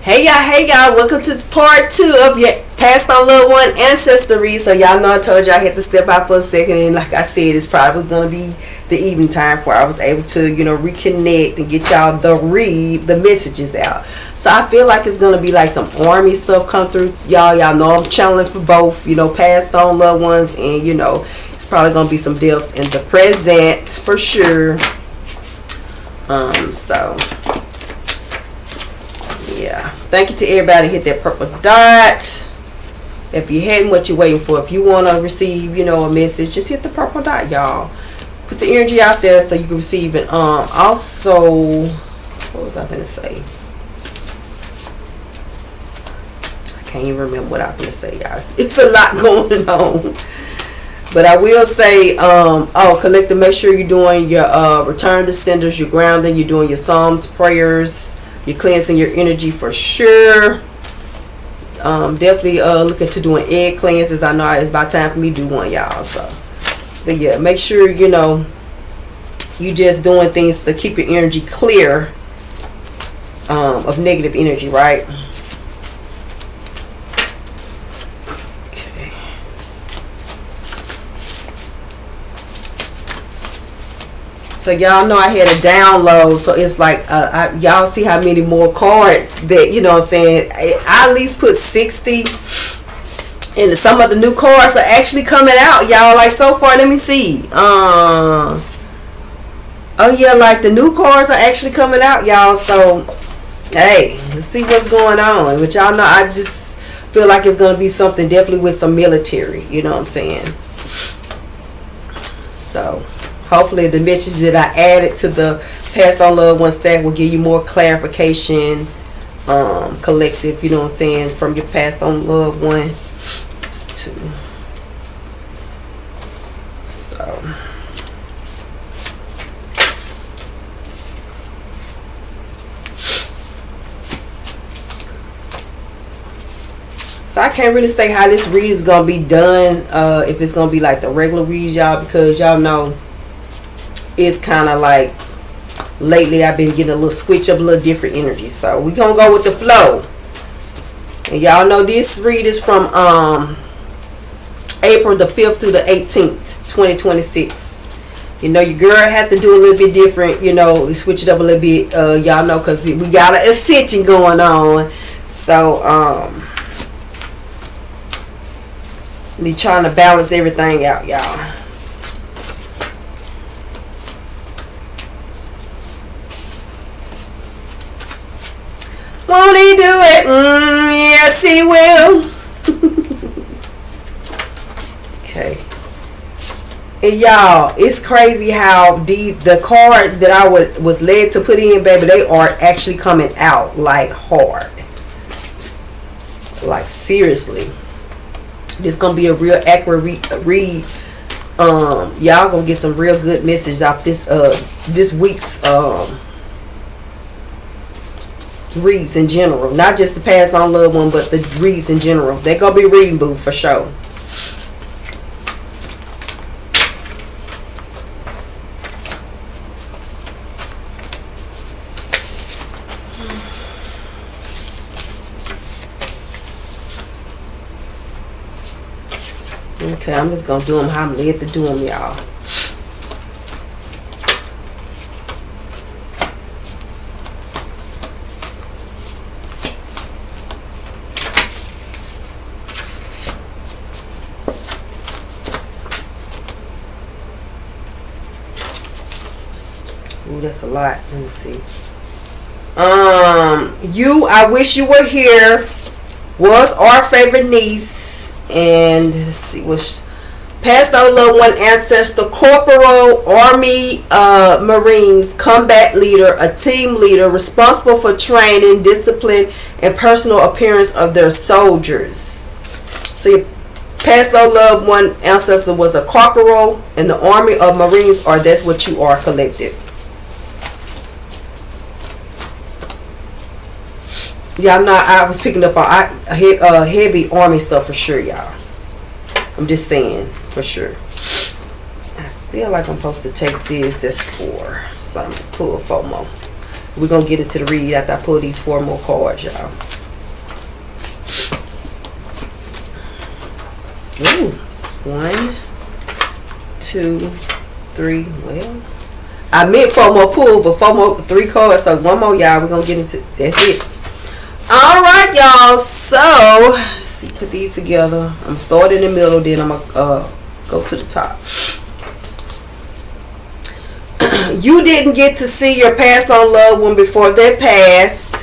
Hey y'all, welcome to part 2 of your Passed On Loved One Ancestor read. So y'all know I told y'all I had to step out for a second, and like I said, it's probably going to be the evening time before I was able to, reconnect and get y'all the messages out. So I feel like it's going to be like some army stuff come through. Y'all know I'm channeling for both, passed on loved ones, and it's probably going to be some deaths in the present for sure. So yeah, thank you to everybody who hit that purple dot. If you hadn't, what you waiting for? If you want to receive a message, just hit the purple dot, y'all. Put the energy out there so you can receive it. Also, what was I gonna say? I can't even remember what I was gonna say, guys. It's a lot going on. But I will say, collective, make sure you're doing your return to senders, your grounding, you're doing your psalms, prayers, you're cleansing your energy for sure. Definitely looking to doing egg cleanses. I know it's about time for me to do one, y'all. So, but yeah, make sure you just doing things to keep your energy clear of negative energy, right? Okay. So y'all know I had a download, so it's like y'all see how many more cards that what I'm saying. I at least put 60, and some of the new cards are actually coming out, y'all. Like so far, let me see. Oh yeah, like the new cards are actually coming out, y'all. So hey, let's see what's going on. But y'all know I just feel like it's gonna be something definitely with some military. You know what I'm saying? So hopefully the message that I added to the Passed On Loved One stack will give you more clarification, collective, you know what I'm saying, from your Passed On Loved One. So I can't really say how this read is going to be done, if it's going to be like the regular read, y'all, because y'all know it's kind of like lately I've been getting a little switch up, a little different energy. So we're going to go with the flow. And y'all know this read is from April the 5th through the 18th, 2026. Your girl had to do a little bit different, switch it up a little bit, y'all know, because we got an ascension going on. So, be trying to balance everything out, y'all. Won't he do it? Yes, he will. Okay. And y'all, it's crazy how the cards that I was led to put in, baby, they are actually coming out like hard. Like seriously. This gonna be a real accurate read. Y'all gonna get some real good messages out this week's reads in general. Not just the Passed On Loved One, but the reads in general. They're gonna be reading boo for sure. Okay, I'm just gonna do them how I'm led to do them, y'all. Ooh, that's a lot. Let me see. I wish you were here. Was our favorite niece. And let's see, was Passed On Loved One Ancestor, Corporal, Army, Marines, Combat Leader, a Team Leader, responsible for training, discipline, and personal appearance of their soldiers. So your Passed On Loved One Ancestor was a Corporal in the Army of Marines, or that's what you are, collective. Y'all know I was picking up on heavy army stuff for sure, y'all. I'm just saying, for sure. I feel like I'm supposed to take this. That's 4. So I'm going to pull 4 more. We're going to get into the read after I pull these 4 more cards, y'all. Ooh, it's 1, 2, 3. Well, I meant 4 more pull, but 3 cards. So 1 more, y'all. We're going to get into, that's it. All right, y'all. So, let's see, put these together. I'm starting in the middle, then I'm going to go to the top. You didn't get to see your passed on loved one before they passed.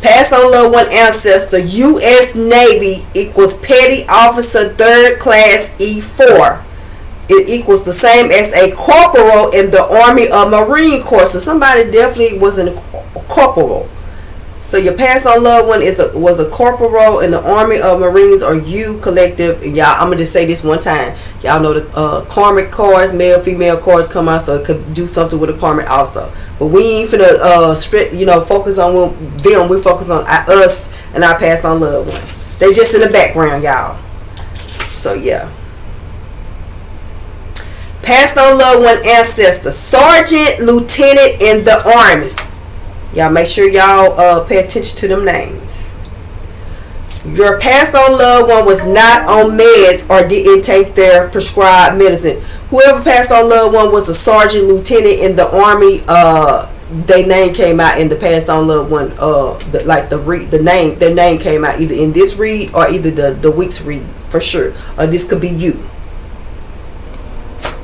Passed on loved one ancestor, U.S. Navy equals Petty Officer 3rd Class E4. It equals the same as a corporal in the Army or Marine Corps. So somebody definitely was a corporal. So your passed on loved one was a corporal in the Army or Marines or U collective. And y'all, I'm going to just say this one time. Y'all know the karmic cards, male, female cards come out, so it could do something with the karmic also. But we ain't finna, focus on them. We focus on us and our passed on loved one. They just in the background, y'all. So, yeah. Passed on loved one ancestor, sergeant, lieutenant in the Army. Y'all make sure y'all pay attention to them names. Your passed on loved one was not on meds or didn't take their prescribed medicine. Whoever passed on loved one was a sergeant, lieutenant in the Army. Their name came out in the passed on loved one. Their name came out either in this read or either the week's read for sure. Or this could be you.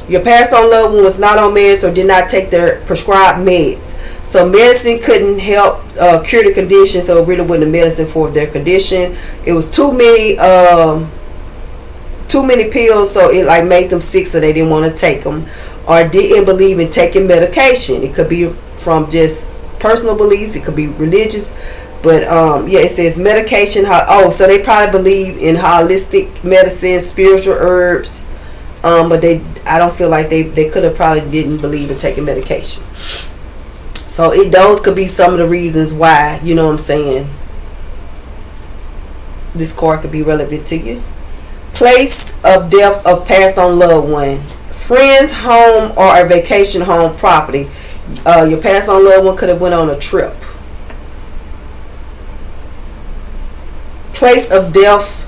Your passed on loved one was not on meds or did not take their prescribed meds. So medicine couldn't help cure the condition, so it really wasn't a medicine for their condition. It was too many pills, so it like made them sick, so they didn't want to take them, or didn't believe in taking medication. It could be from just personal beliefs, it could be religious, but it says medication. So they probably believe in holistic medicine, spiritual herbs, but I don't feel like they could have probably didn't believe in taking medication. So those could be some of the reasons why, you know what I'm saying, this card could be relevant to you. Place of death of passed on loved one. Friend's home or a vacation home property. Your passed on loved one could have went on a trip. Place of death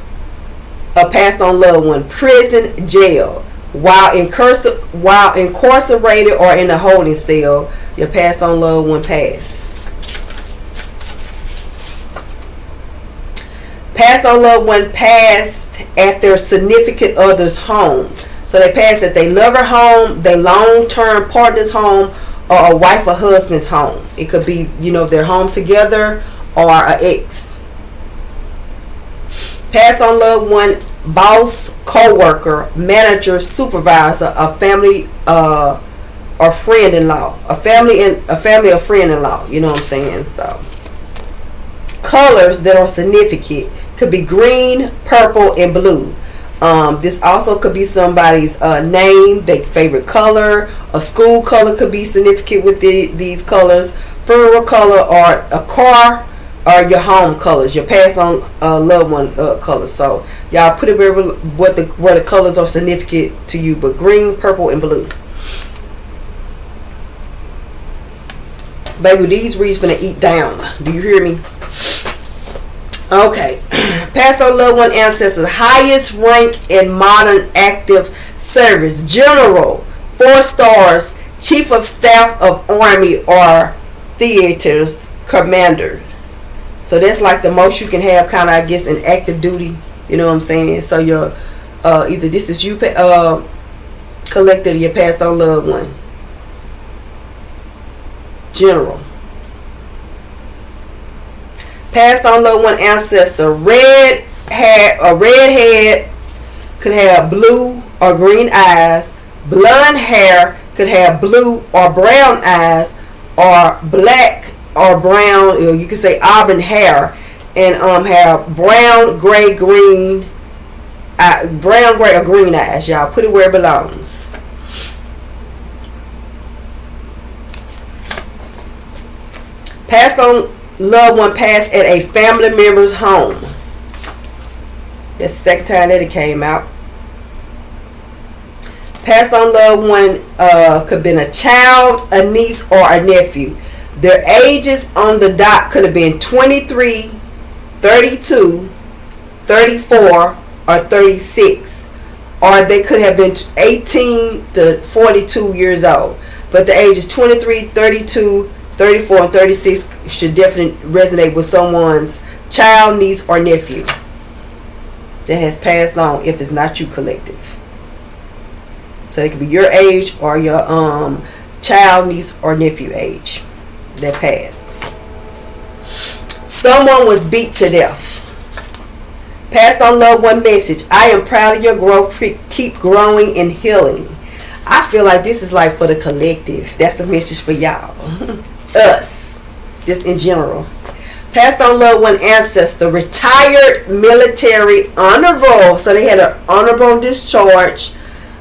of passed on loved one. Prison, jail. While incarcerated or in a holding cell, your passed on loved one passed. Passed on loved one passed at their significant other's home. So they passed at their lover home, their long-term partner's home, or a wife or husband's home. It could be, their home together or an ex. Passed on loved one, boss, co-worker, manager, supervisor, a family or friend-in-law, a family or friend-in-law. You know what I'm saying? So colors that are significant could be green, purple, and blue. This also could be somebody's name, their favorite color. A school color could be significant with these colors. Funeral color, or a car, or your home colors, your passed on loved one colors. So y'all put it where the colors are significant to you, but green, purple, and blue. Baby, these reads finna eat down. Do you hear me? Okay. Passed on loved one ancestors, highest rank in modern active service, general, 4 stars, chief of staff of army or theaters commander. So that's like the most you can have, kind of, I guess, in active duty. You know what I'm saying? So your either this is you collected, or your passed on loved one. General. Passed on loved one ancestor, red head could have blue or green eyes. Blonde hair could have blue or brown eyes, or black or brown, or you could say auburn hair, and have brown, gray, green, brown, gray, or green eyes. Y'all put it where it belongs. Passed on loved one passed at a family member's home. That's the second time that it came out. Passed on loved one could have been a child, a niece, or a nephew. Their ages on the dot could have been 23, 32, 34, or 36. Or they could have been 18 to 42 years old. But the ages 23, 32, 34, and 36 should definitely resonate with someone's child, niece, or nephew that has passed on if it's not you collective. So it could be your age or your child, niece, or nephew age that passed. Someone was beat to death. Passed on loved one message. I am proud of your growth. Keep growing and healing. I feel like this is like for the collective. That's a message for y'all. Us. Just in general. Passed on loved one ancestor. Retired military honorable. So they had an honorable discharge.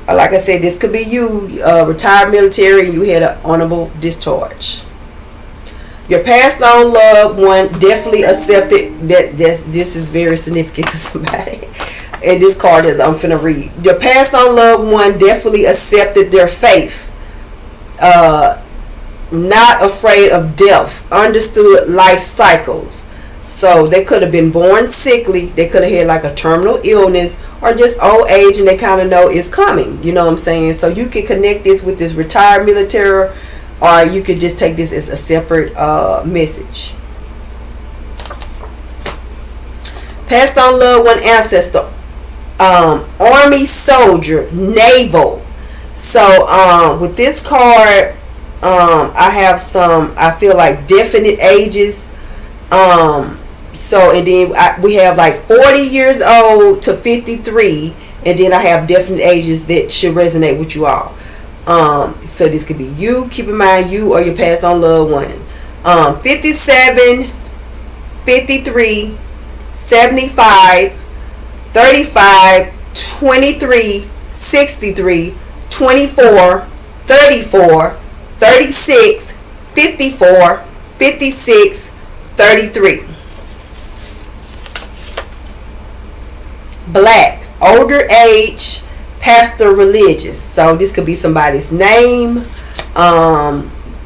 Like I said, this could be you. Retired military. You had an honorable discharge. Your passed on loved one definitely accepted that this is very significant to somebody. And this card is I'm finna read. Your passed on loved one definitely accepted their faith. Not afraid of death. Understood life cycles. So they could have been born sickly. They could have had like a terminal illness or just old age, and they kind of know it's coming. You know what I'm saying? So you can connect this with this retired military, or you could just take this as a separate message. Passed on loved one ancestor. Army soldier, naval. So with this card, I have some, I feel like definite ages. So and then we have like 40 years old to 53, and then I have definite ages that should resonate with you all. So this could be you. Keep in mind you or your passed on loved one. 57, 53, 75, 35, 23, 63, 24, 34, 36, 54, 56, 33. Black, older age, pastor, religious. So this could be somebody's name.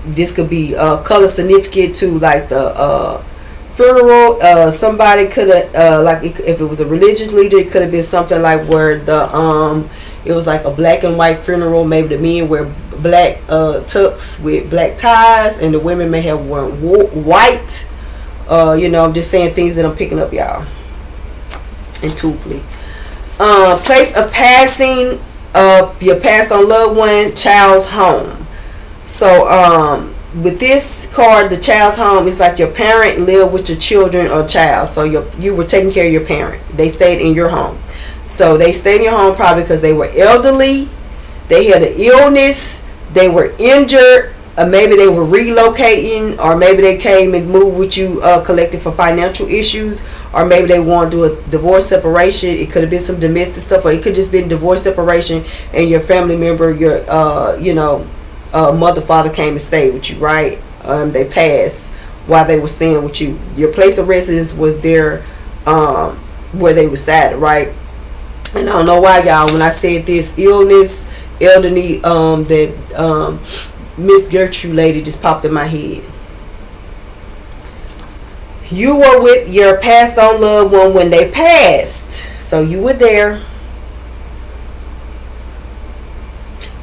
This could be color significant to like the funeral. Somebody could have like if it was a religious leader, it could have been something like where the it was like a black and white funeral. Maybe the men wear black tux with black ties, and the women may have worn white. You know, I'm just saying things that I'm picking up, y'all. Intuitively. Place of passing of your passed on loved one, child's home. So with this card, the child's home is like your parent lived with your children or child. So you were taking care of your parent. They stayed in your home. So they stayed in your home probably because they were elderly, they had an illness, they were injured, or maybe they were relocating, or maybe they came and moved with you collected for financial issues, or maybe they want to do a divorce separation. It could have been some domestic stuff, or it could just been divorce separation, and your family member, your mother, father came and stayed with you, right? They passed while they were staying with you. Your place of residence was there where they resided, right? And I don't know why, y'all, when I said this illness, elderly, that Miss Gertrude lady just popped in my head. You were with your passed on loved one when they passed. So you were there.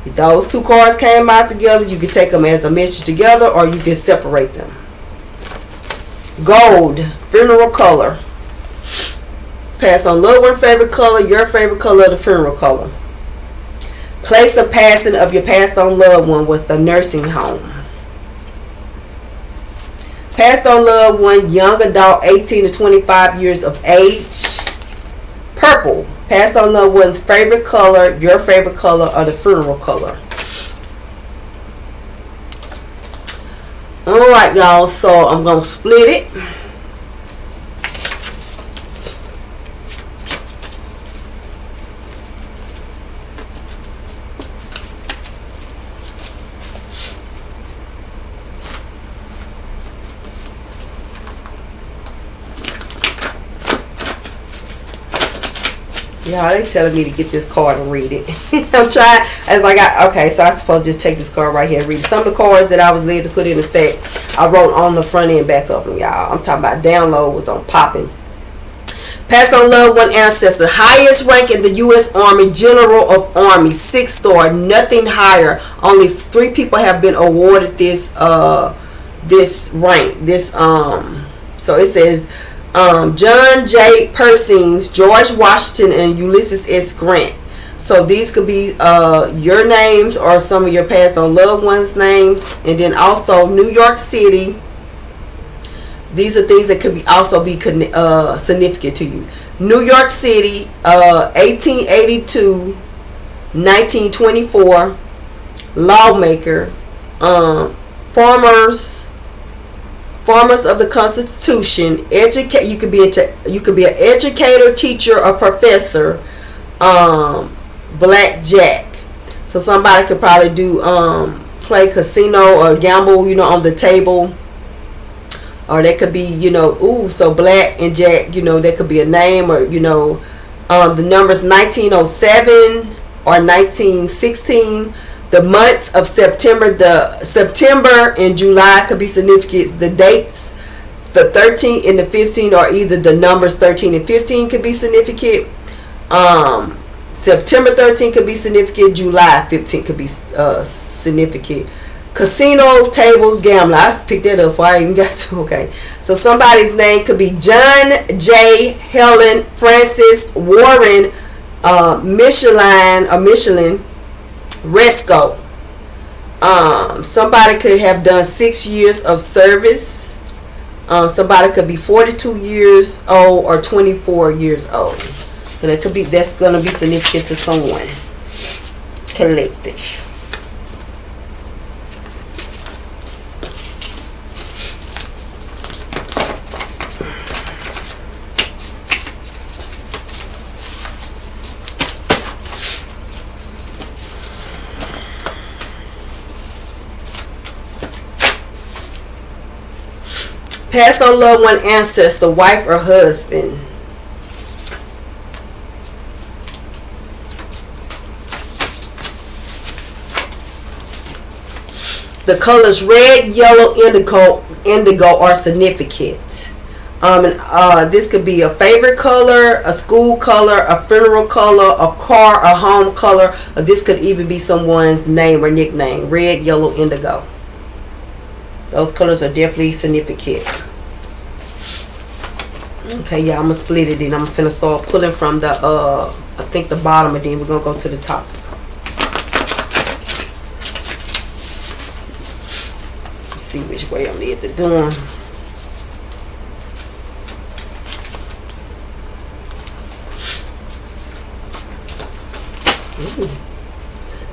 If those two cards came out together, you could take them as a message together, or you can separate them. Gold, funeral color. Passed on loved one favorite color, your favorite color, the funeral color. Place of passing of your passed on loved one was the nursing home. Passed on loved one, young adult, 18 to 25 years of age. Purple. Passed on loved one's favorite color, your favorite color, or the funeral color. Alright, y'all, so I'm going to split it. Y'all, they telling me to get this card and read it. I'm trying. As like okay, so I supposed to just take this card right here and read it. Some of the cards that I was led to put in the stack, I wrote on the front end back of them, y'all. I'm talking about download was on popping. Pass on loved one ancestor. Highest rank in the U.S. Army, General of Army, 6-star, nothing higher. Only 3 people have been awarded this this rank. This so it says John J. Persings, George Washington, and Ulysses S. Grant. So these could be your names or some of your past on loved ones' names, and then also New York City. These are things that could be also be significant to you. New York City, 1882, 1924, lawmaker, farmers of the Constitution, you could be an educator, teacher, or professor, blackjack. So somebody could probably do play casino or gamble, on the table. Or that could be, so black and jack, that could be a name, or, the numbers 1907 or 1916. The months of September and July could be significant. The dates, the 13 and the 15, or either the numbers 13 and 15 could be significant. September 13 could be significant. July 15 could be significant. Casino, tables, gambling. I picked that up before I even got to. Okay. So somebody's name could be John J. Helen Francis Warren Michelin Resco. Somebody could have done 6 years of service. Somebody could be 42 years old or 24 years old. So that's gonna be significant to someone. Collective. Pass on loved one ancestor, wife or husband. The colors red, yellow, indigo are significant. This could be a favorite color, a school color, a funeral color, a car, a home color, or this could even be someone's name or nickname. Red, yellow, indigo. Those colors are definitely significant. Okay, yeah, I'm going to split it, and I'm finna start pulling from the, I think the bottom, and then we're going to go to the top. Let's see which way I need to do them.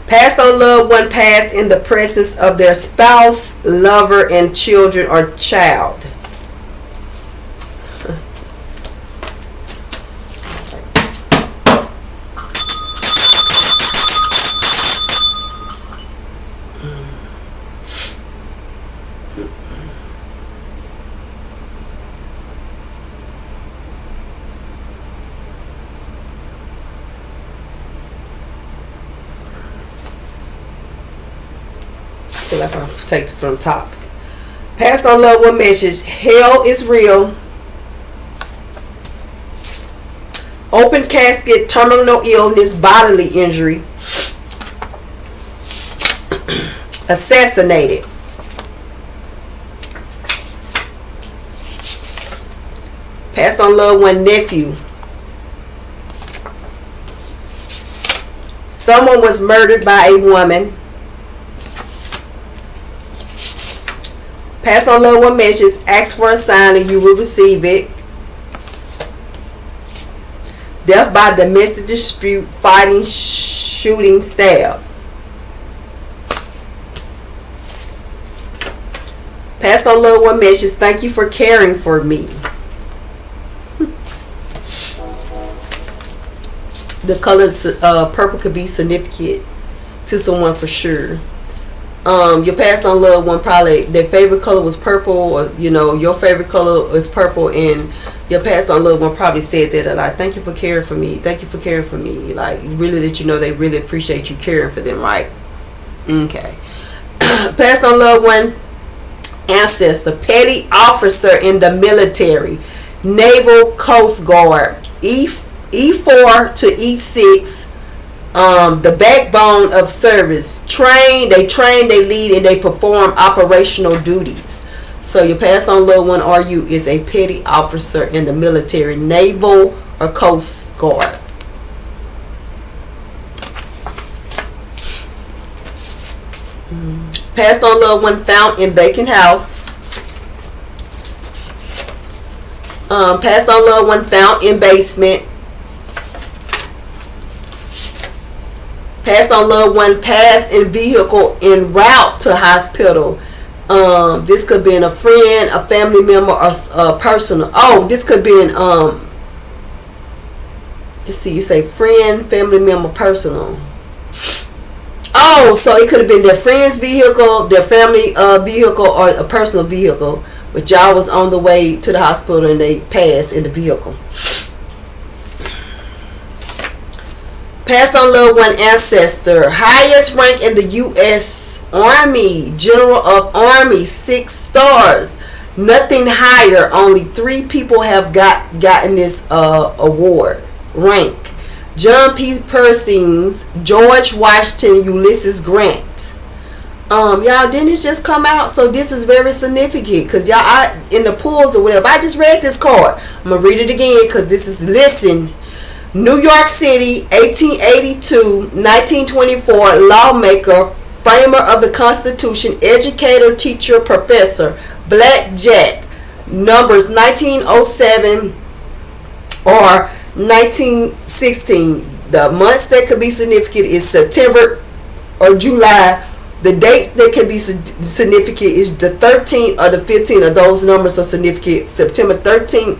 Pass on loved one passed in the presence of their spouse, lover, and children or child. Like I'll take it from the top. Pass on loved one message. Hell is real. Open casket, terminal illness, bodily injury. Assassinated. Pass on loved one nephew. Someone was murdered by a woman. Pass on loved one message. Ask for a sign and you will receive it. Death by domestic dispute, fighting, shooting, stab. Pass on loved one message. Thank you for caring for me. The color purple could be significant to someone for sure. Your passed on loved one, probably their favorite color was purple, or your favorite color is purple, and your passed on loved one probably said that a lot. Thank you for caring for me. Thank you for caring for me. Like, really, that they really appreciate you caring for them, right? Okay. Passed on loved one, ancestor, petty officer in the military, naval, coast guard, E4 to E6. The backbone of service. They train, they lead, and they perform operational duties. So your passed on loved one, or you, is a petty officer in the military, naval, or coast guard. Passed on loved one found in vacant house. Passed on loved one found in basement. Passed on loved one passed in vehicle en route to hospital. This could be in a friend, a family member, or personal. Oh, this could be in let's see, you say friend, family member, personal. Oh, so it could have been their friend's vehicle, their family vehicle, or a personal vehicle. But y'all was on the way to the hospital and they passed in the vehicle. Passed on loved one, ancestor, highest rank in the U.S. Army, General of Army, 6 stars. Nothing higher. Only 3 people have gotten this award rank. John P. Persings, George Washington, Ulysses Grant. Y'all, didn't it just come out? So this is very significant, because y'all, in the pulls or whatever, I just read this card. I'm gonna read it again, because this is, listen. New York City, 1882, 1924, lawmaker, framer of the Constitution, educator, teacher, professor, Black Jack, numbers 1907 or 1916. The months that could be significant is September or July. The dates that can be significant is the 13th or the 15th of those numbers are significant. September 13th,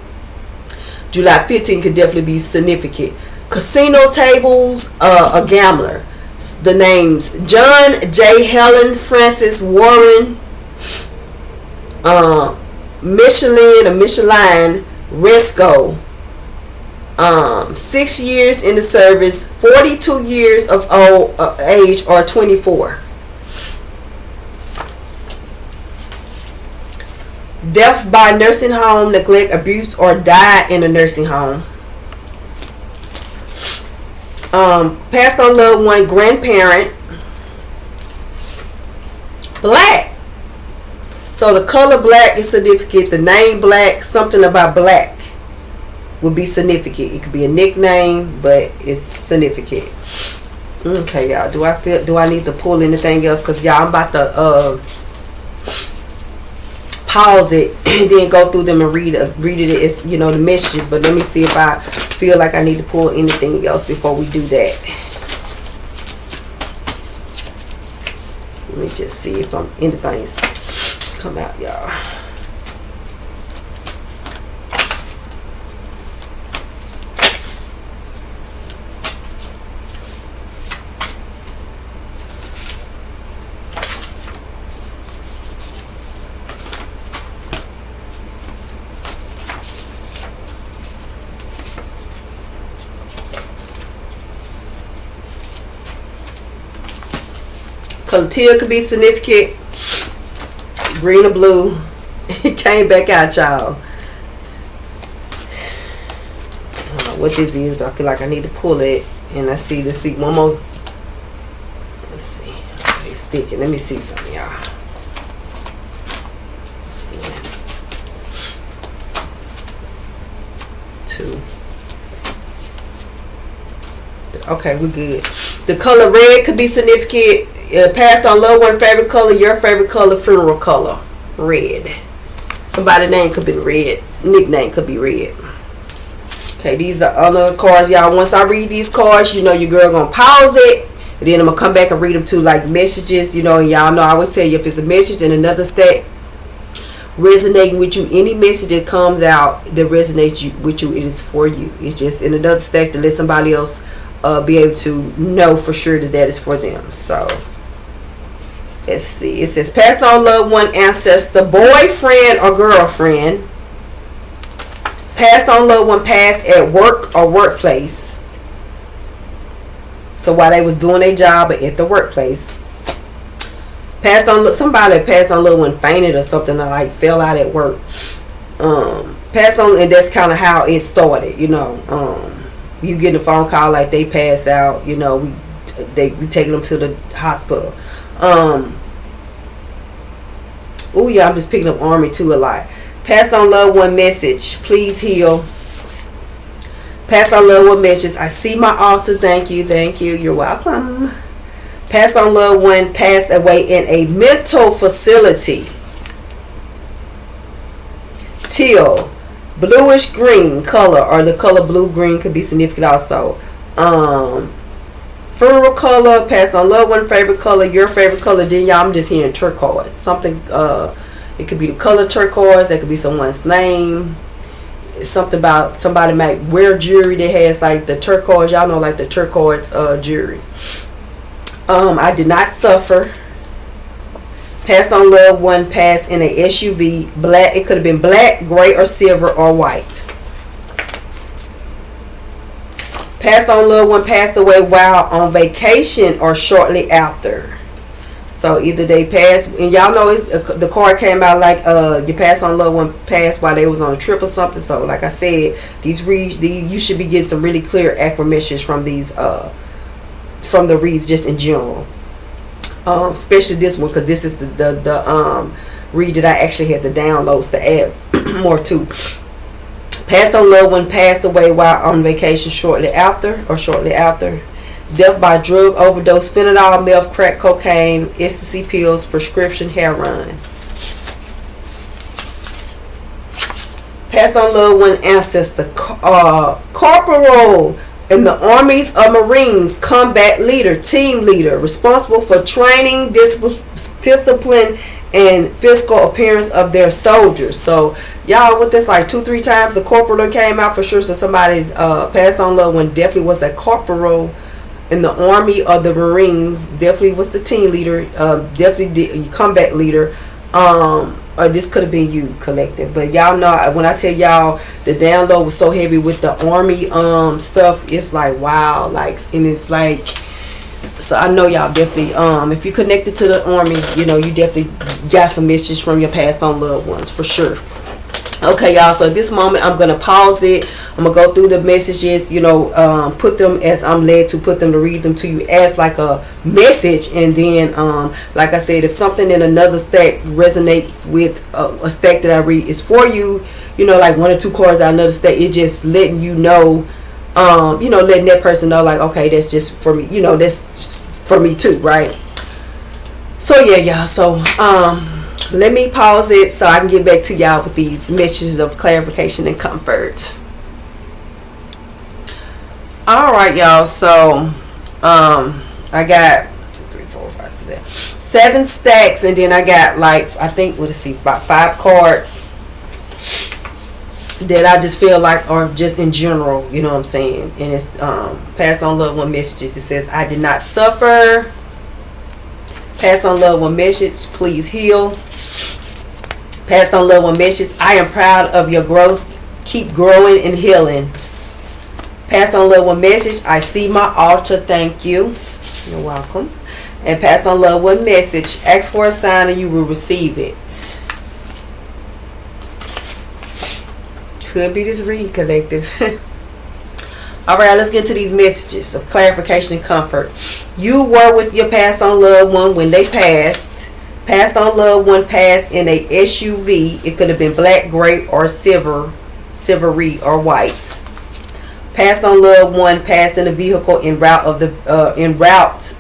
July 15th could definitely be significant. Casino tables, a gambler. The names: John J. Helen Francis Warren, Michelin Resco. 6 years in the service, 42 years of age, or 24. Death by nursing home, neglect, abuse, or died in a nursing home. Passed on loved one, grandparent, Black. So the color black is significant. The name Black, something about black would be significant. It could be a nickname, but it's significant. Okay, y'all. Do I need to pull anything else? Because y'all, I'm about to pause it and then go through them and read it as the messages. But let me see if I feel like I need to pull anything else before we do that. Let me just see if anything's come out, y'all. Teal could be significant. Green or blue. It came back out, y'all. I don't know what this is, but I feel like I need to pull it. And let's see one more. Let's see. It's sticking. Let me see something, y'all. 2. Okay, we're good. The color red could be significant. Passed on loved one, favorite color, your favorite color, funeral color, red. Somebody's name could be red. Nickname could be red. Okay, these are other cards, y'all. Once I read these cards, your girl gonna pause it, and then I'm gonna come back and read them too, like messages. And y'all know I always tell you, if it's a message in another stack resonating with you, any message that comes out that resonates with you, it is for you. It's just in another stack to let somebody else be able to know for sure that is for them. So Let's see. It says passed on loved one, ancestor, boyfriend or girlfriend. Passed on loved one passed at work or workplace. So while they was doing their job at the workplace. Passed on, somebody passed on loved one fainted or something, or like fell out at work. Passed on, and that's kind of how it started, you know. You getting a phone call like they passed out, you know, we taking them to the hospital. Oh yeah, I'm just picking up Army too a lot. Passed on loved one message, please heal. Passed on loved one message, I see my altar, thank you, you're welcome. Passed on loved one passed away in a mental facility. Teal, bluish green color, or the color blue green could be significant also. Funeral color, passed on loved one, favorite color, your favorite color. Then y'all, I'm just hearing turquoise. Something, it could be the color turquoise. That could be someone's name. It's something about somebody might wear jewelry that has like the turquoise. Y'all know, like the turquoise jewelry. I did not suffer. Passed on loved one passed in a SUV. Black. It could have been black, gray, or silver, or white. Passed on loved one passed away while on vacation or shortly after. So either they passed, and y'all know it's, the card came out like you passed on loved one passed while they was on a trip or something. So like I said, these you should be getting some really clear affirmations from these from the reads just in general. Especially this one, because this is the read that I actually had to download to add more to. Passed on loved one passed away while on vacation shortly after. Death by drug overdose, fentanyl, meth, crack cocaine, ecstasy pills, prescription heroin. Passed on loved one ancestor, corporal in the armies or marines, combat leader, team leader, responsible for training, discipline, and physical appearance of their soldiers. So y'all, with this like 2-3 times the corporal came out for sure. So somebody's passed on loved one definitely was a corporal in the army or the marines, definitely was the team leader, definitely the combat leader, or this could have been you, collective. But y'all know when I tell y'all the download was so heavy with the army stuff, it's like wow, like, and it's like, so I know y'all definitely if you connected to the army, you know, you definitely got some messages from your passed on loved ones for sure. Okay, y'all, so at this moment I'm gonna pause it. I'm gonna go through the messages, you know, put them as I'm led to, put them to read them to you as like a message. And then like I said, if something in another stack resonates with a stack that I read is for you, you know, like 1 or 2 cards out of another stack, it's just letting you know, you know, letting that person know like, okay, that's just for me, you know, that's for me too, right? So yeah, y'all, so let me pause it so I can get back to y'all with these messages of clarification and comfort. Alright, y'all, so I got 7 stacks, and then I got like, I think, let's see, about 5 cards that I just feel like are just in general, you know what I'm saying? And it's passed on loved one messages. It says, I did not suffer. Passed on loved one message, please heal. Passed on loved one message, I am proud of your growth, keep growing and healing. Passed on loved one message, I see my altar, thank you, you're welcome. And passed on loved one message, ask for a sign and you will receive it. Could be this read, collective. Alright, let's get to these messages of clarification and comfort. You were with your passed on loved one when they passed. Passed on loved one passed in a SUV. It could have been black, gray, or silvery, or white. Passed on loved one passed in a vehicle en route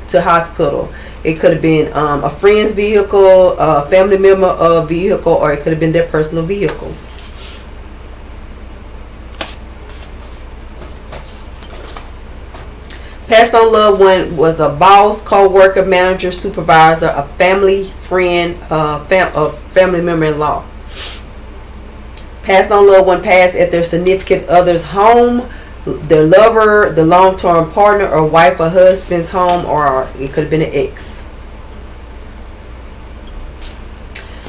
to hospital. It could have been a friend's vehicle, a family member vehicle, or it could have been their personal vehicle. Passed on loved one was a boss, co-worker, manager, supervisor, a family friend, a family member-in-law. Passed on loved one passed at their significant other's home, their lover, the long-term partner, or wife or husband's home, or it could have been an ex.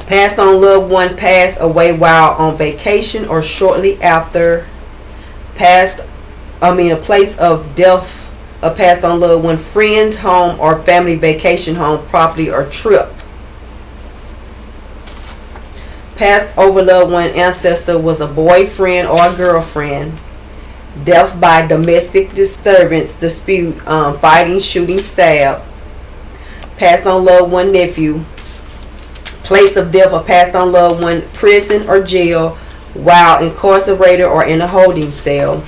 Passed on loved one passed away while on vacation or shortly after. A place of death. A passed on loved one, friend's home or family vacation home, property or trip. Passed over loved one ancestor was a boyfriend or a girlfriend. Death by domestic disturbance, dispute, fighting, shooting, stab. Passed on loved one nephew. Place of death, a passed on loved one, prison or jail while incarcerated or in a holding cell.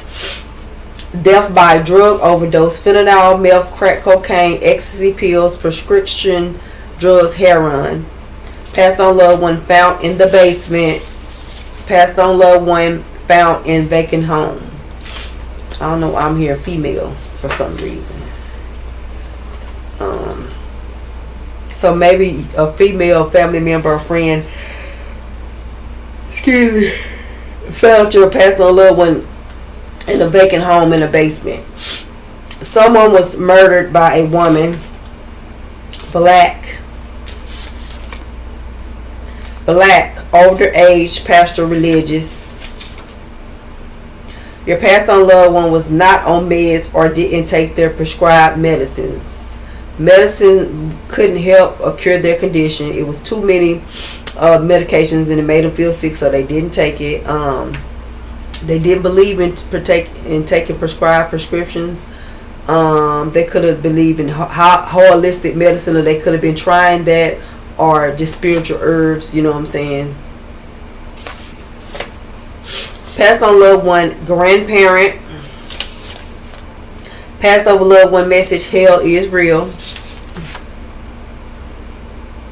Death by drug overdose, fentanyl, meth, crack cocaine, ecstasy pills, prescription drugs, heroin. Passed on loved one found in the basement. Passed on loved one found in vacant home. I don't know why I'm here female for some reason. So maybe a female family member or friend, found your passed on loved one in a vacant home in a basement. Someone was murdered by a woman. Black, older age, pastor, religious. Your passed on loved one was not on meds or didn't take their prescribed medicines. Medicine couldn't help or cure their condition. It was too many medications and it made them feel sick, so they didn't take it. They didn't believe in taking prescribed prescriptions. They could have believed in holistic medicine, or they could have been trying that, or just spiritual herbs. You know what I'm saying? Passed on loved one, grandparent. Passed over loved one message, hell is real.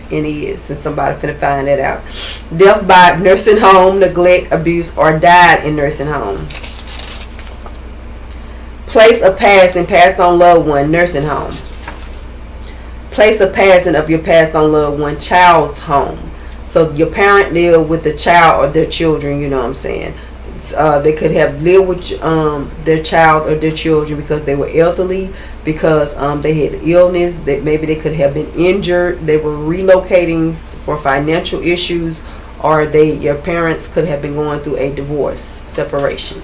And it is. And somebody finna find that out. Death by nursing home, neglect, abuse, or died in nursing home. Place of passing, passed on loved one, nursing home. Place of passing of your passed on loved one, child's home. So your parent lived with the child or their children, you know what I'm saying? They could have lived with their child or their children because they were elderly, because they had illness, that maybe they could have been injured, they were relocating for financial issues, or your parents could have been going through a divorce, separation.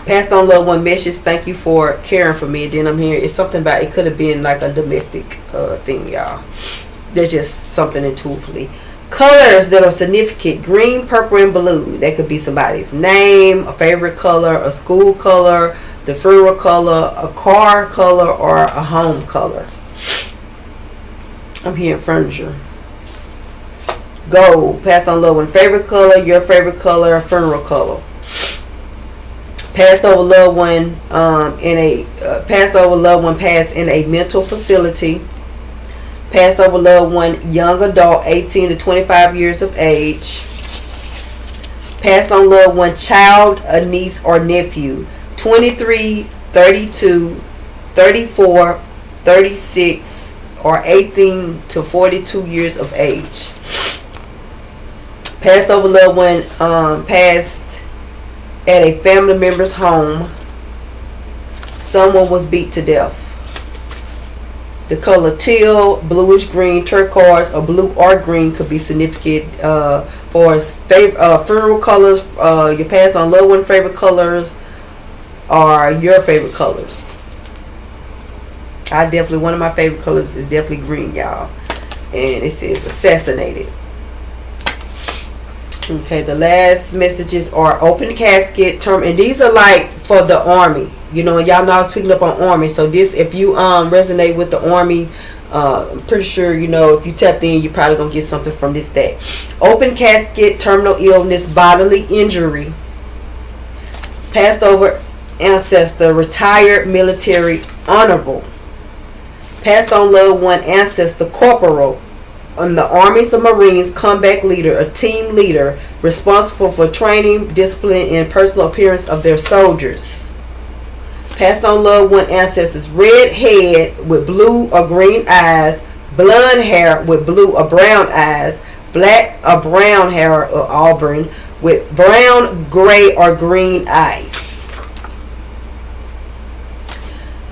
Passed on loved one message, thank you for caring for me. Then I'm here, it's something about, it could have been like a domestic thing, y'all. They're just something intuitively. Colors that are significant, green, purple, and blue. That could be somebody's name, a favorite color, a school color, the funeral color, a car color, or a home color. I'm hearing furniture. Gold, passed on loved one, favorite color, your favorite color, funeral color. Passed over loved one passed in a mental facility. Passed over loved one, young adult, 18 to 25 years of age. Passed on loved one, child, a niece or nephew, 23, 32, 34, 36, or 18 to 42 years of age. Passed over loved one, passed at a family member's home. Someone was beat to death. The color teal, bluish green, turquoise, or blue or green could be significant for his funeral colors. Your passed on loved one favorite colors are your favorite colors. One of my favorite colors is definitely green, y'all. And it says assassinated. Okay, the last messages are open casket term, and these are like for the army. You know, y'all know I was picking up on army. So this, if you resonate with the army, I'm pretty sure, you know, if you tapped in, you're probably gonna get something from this day. Open casket, terminal illness, bodily injury. Passed over ancestor, retired military, honorable. Passed on loved one ancestor, corporal. On the armies or marines, combat leader, a team leader responsible for training, discipline, and personal appearance of their soldiers. Passed on loved one ancestors, red head with blue or green eyes, blonde hair with blue or brown eyes, black or brown hair or auburn with brown, gray, or green eyes.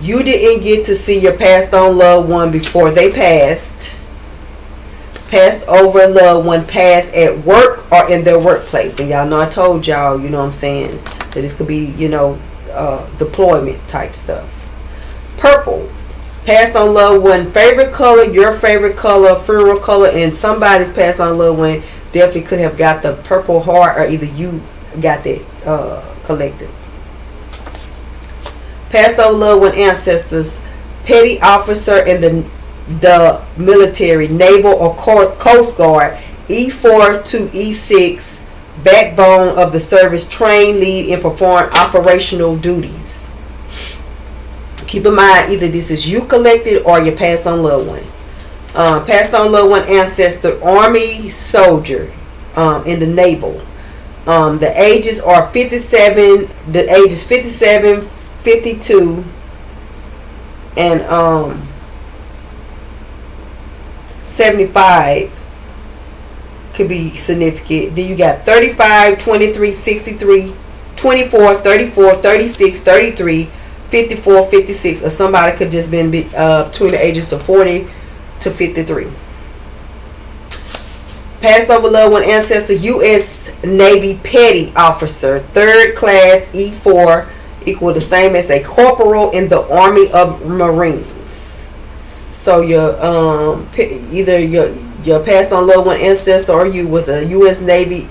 You didn't get to see your passed on loved one before they passed. Passed over loved one passed at work or in their workplace. And y'all know I told y'all, you know what I'm saying. So this could be, you know, deployment type stuff. Purple. Passed on loved one favorite color, your favorite color, funeral color, and somebody's passed on loved one definitely could have got the purple heart, or either you got that collective. Passed on loved one ancestors, petty officer in the military, naval or coast guard, E4 to E6, backbone of the service, train, lead, and perform operational duties. Keep in mind, either this is you collected or your passed on loved one. Passed on loved one ancestor, army soldier, in the naval. The ages are 57. The ages 57, 52, and 75 could be significant. Then you got 35, 23, 63, 24, 34, 36, 33, 54, 56, or somebody could just been between the ages of 40 to 53. Passed over loved one ancestor, U.S. Navy petty officer, 3rd class, E4, equal the same as a corporal in the Army of Marines. So your either your passed on loved one ancestor or you was a U.S. Navy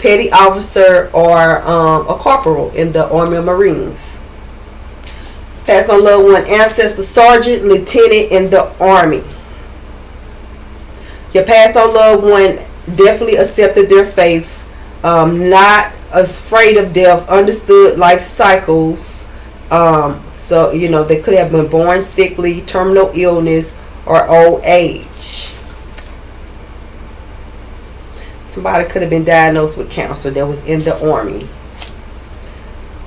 petty officer or a corporal in the Army of Marines. Passed on loved one ancestor, sergeant, lieutenant in the Army. Your passed on loved one definitely accepted their faith, not afraid of death, understood life cycles. So, you know, they could have been born sickly, terminal illness, or old age. Somebody could have been diagnosed with cancer that was in the Army.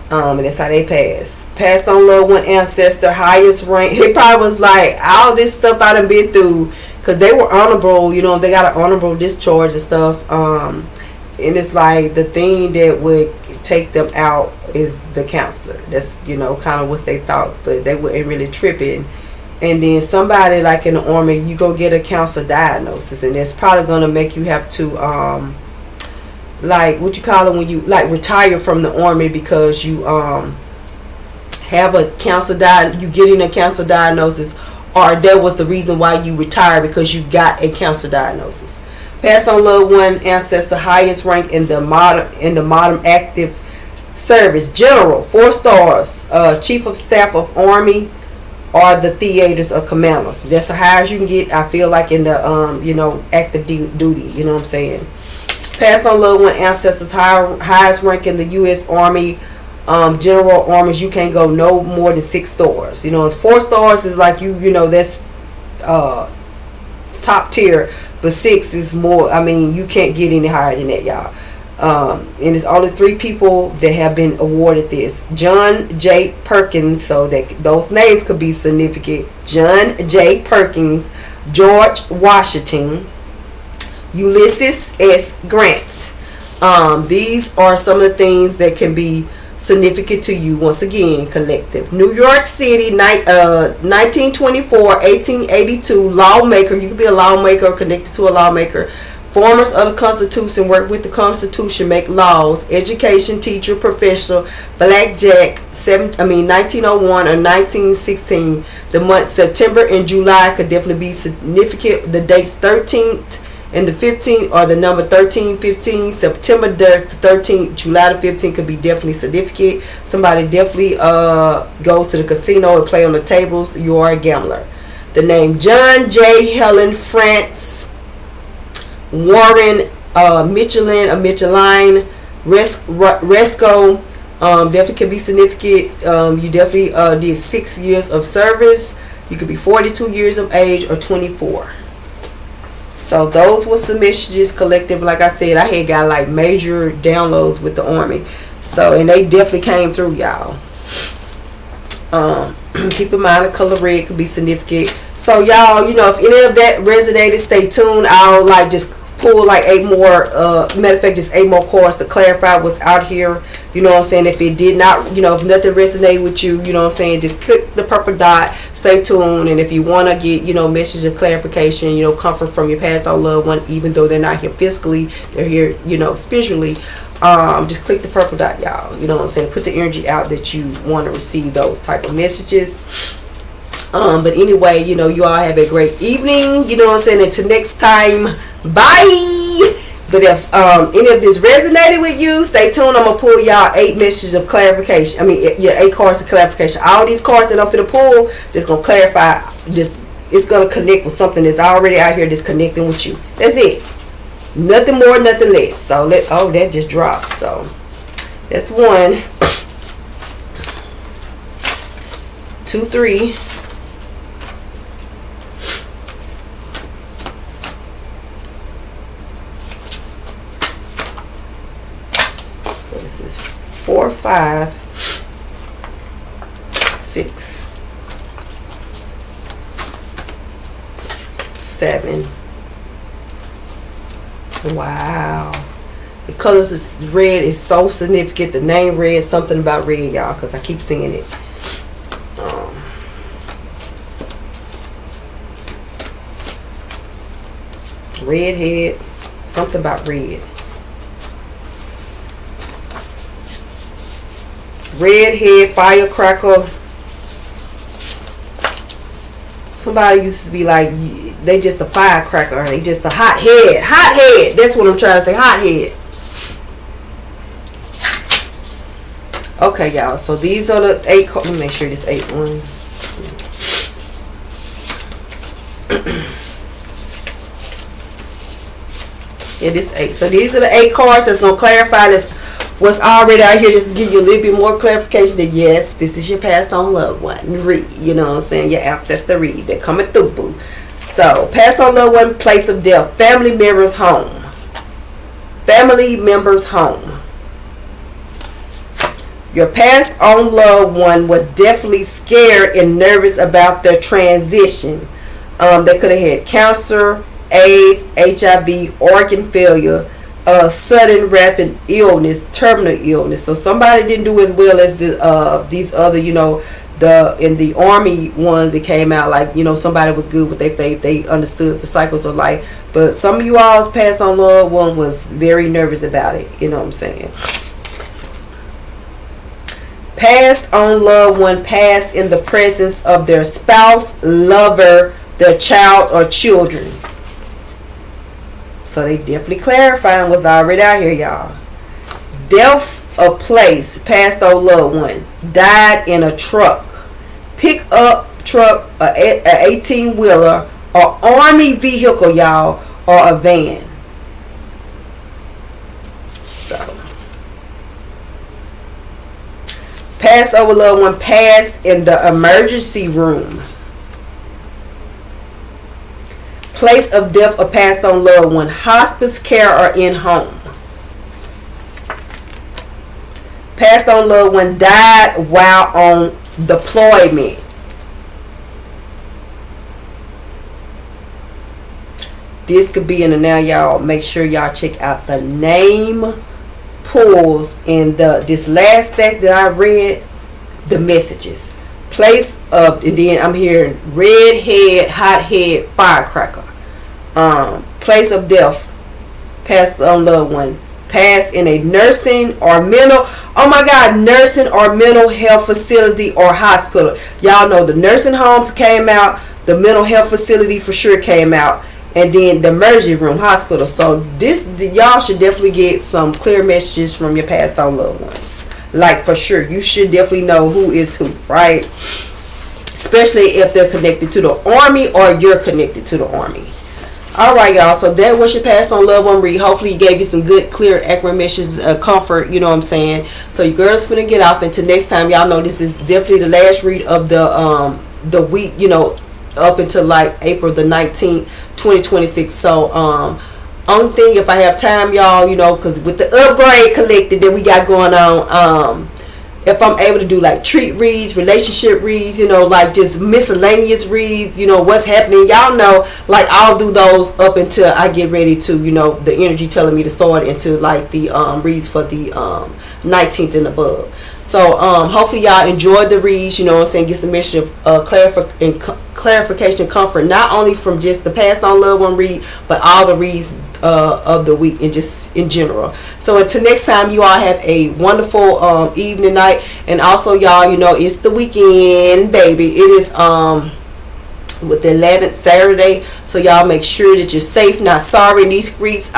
And that's how they passed. Passed on loved one ancestor, highest rank. He probably was like, all this stuff I done been through, because they were honorable, you know, they got an honorable discharge and stuff. And it's like the thing that would take them out is the counselor. That's, you know, kind of what's their thoughts, but they weren't really tripping. And then somebody like in the Army, you go get a counselor diagnosis, and that's probably going to make you have to, like, what you call it when you, like, retire from the Army because you have a cancer you getting a cancer diagnosis, or that was the reason why you retired, because you got a cancer diagnosis. Passed on loved one ancestor, highest rank in the modern active service, general, 4 stars, chief of staff of Army, or the theaters or commanders. That's the highest you can get, I feel like, in the you know, active duty, you know what I'm saying. Passed on loved one ancestors, highest rank in the U.S. Army, general armies. You can't go no more than 6 stars. You know, 4 stars is like you know, that's top tier, but 6 is more. I mean, you can't get any higher than that, y'all. And it's only 3 people that have been awarded this. John J. Perkins, so that those names could be significant. John J. Perkins, George Washington, Ulysses S. Grant. These are some of the things that can be significant to you. Once again, collective. New York City, 1924, 1882, lawmaker. You can be a lawmaker or connected to a lawmaker. Formers of the Constitution, work with the Constitution, make laws. Education, teacher, professional. Blackjack, 1901 or 1916. The month September and July could definitely be significant. The dates 13th and the 15th, or the number 13, 15, September the 13th, July the 15th could be definitely significant. Somebody definitely goes to the casino and play on the tables. You are a gambler. The name John J. Helen France Warren Michelin or Micheline Resco definitely could be significant. You definitely did 6 years of service. You could be 42 years of age or 24. So those was the messages, collective. Like I said, I had got like major downloads with the Army. So, and they definitely came through, y'all. Keep in mind the color red could be significant. So y'all, you know, if any of that resonated, stay tuned. I'll like just pull like 8 more, matter of fact, just 8 more cards to clarify what's out here. You know what I'm saying? If it did not, you know, if nothing resonated with you, you know what I'm saying, just click the purple dot. stay tuned. And if you want to get, message of clarification, comfort from your passed on loved one, even though they're not here physically, they're here, spiritually, just click the purple dot, y'all. You know what I'm saying? Put the energy out that you want to receive those type of messages. But anyway, you all have a great evening. You know what I'm saying? Until next time, bye. But if any of this resonated with you, stay tuned. I'm going to pull y'all 8 messages of clarification. 8 cards of clarification. All these cards that I'm going to pull, just going to clarify. It's going to connect with something that's already out here that's connecting with you. That's it. Nothing more, nothing less. So, that just dropped. So, that's 1, 2, 3. What is this? 4, 5, 6, 7. Wow. The colors is red is so significant. The name red, something about red, y'all, because I keep seeing it. Red head, something about red. Red head, firecracker. Somebody used to be like, they just a firecracker. They just a hot head. Hot head. That's what I'm trying to say. Hot head. Okay, y'all. So these are the 8 cards. Let me make sure this 8 one. Yeah, this 8. So these are the 8 cards that's going to clarify this. What's already out here, just to give you a little bit more clarification that yes, this is your passed on loved one. Read, you know what I'm saying? Your ancestor read. They're coming through, boo. So, passed on loved one, place of death, family members home. Family members home. Your passed on loved one was definitely scared and nervous about their transition. They could have had cancer, AIDS, HIV, organ failure, sudden rapid illness, terminal illness. So somebody didn't do as well as these other, in the army ones that came out, like, somebody was good with their faith. They understood the cycles of life. But some of you all's passed on loved one was very nervous about it. You know what I'm saying? Passed on loved one passed in the presence of their spouse, lover, their child, or children. So they definitely clarifying what's already out here, y'all. Death of place, passed on loved one, died in a truck, pick up truck, a 18-wheeler, or army vehicle, y'all, or a van. So, passed over loved one, passed in the emergency room. Place of death or passed on loved one, hospice care or in home. Passed on loved one, died while on deployment. This could be in the now, y'all. Make sure y'all check out the name pulls in this last stack that I read, the messages. Place of, and then I'm hearing red head, hot head, firecracker. Place of death, passed on loved one, passed in a nursing or mental, nursing or mental health facility or hospital. Y'all know the nursing home came out, the mental health facility for sure came out, and then the emergency room, hospital. So y'all should definitely get some clear messages from your passed on loved ones. Like, for sure, you should definitely know who is who, right? Especially if they're connected to the army or you're connected to the army. Alright, y'all. So that was your passed on loved one read. Hopefully it gave you some good, clear, accurate messages, comfort, you know what I'm saying? So your girl's finna get off. Until next time, y'all know this is definitely the last read of the week, up until like April the 19th, 2026. So, only thing, if I have time, y'all, because with the upgrade collective that we got going on, if I'm able to do like treat reads, relationship reads, like just miscellaneous reads, what's happening, y'all know, like I'll do those up until I get ready to, the energy telling me to start into like the reads for the 19th and above. So hopefully y'all enjoyed the reads, you know what I'm saying, get some mixture of clarification and comfort, not only from just the Passed On Loved One read, but all the reads of the week and just in general. So until next time, you all have a wonderful evening, night, and also y'all, you know, it's the weekend, baby. It is with the 11th Saturday, so y'all make sure that you're safe, not sorry in these streets.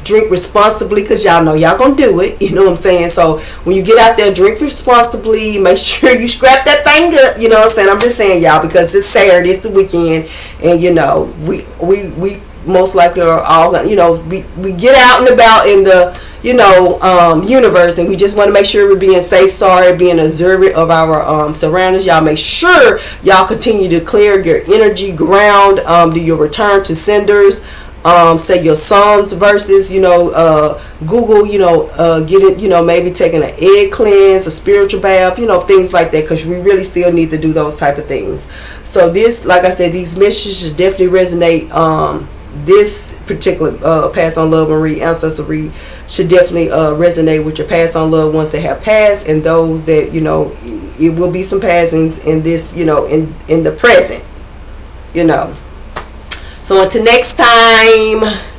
Drink responsibly, because y'all know y'all gonna do it, you know what I'm saying. So when you get out there, drink responsibly, make sure you scrap that thing up, you know what I'm saying. I'm just saying, y'all, because it's Saturday, it's the weekend, and you know, we most likely are all gonna, you know, we get out and about in the, you know, universe, and we just want to make sure we're being safe, sorry, being observant of our surroundings. Y'all make sure y'all continue to clear your energy ground, do your return to senders, say your Psalms verses, you know, Google, you know, get it, you know, maybe taking an egg cleanse, a spiritual bath, you know, things like that, because we really still need to do those type of things. So this, like I said, these messages should definitely resonate. This particular Passed On Loved One read, Ancestor read, should definitely resonate with your passed on loved ones that have passed, and those that, you know, it will be some passings in this, you know, in the present, you know. So until next time.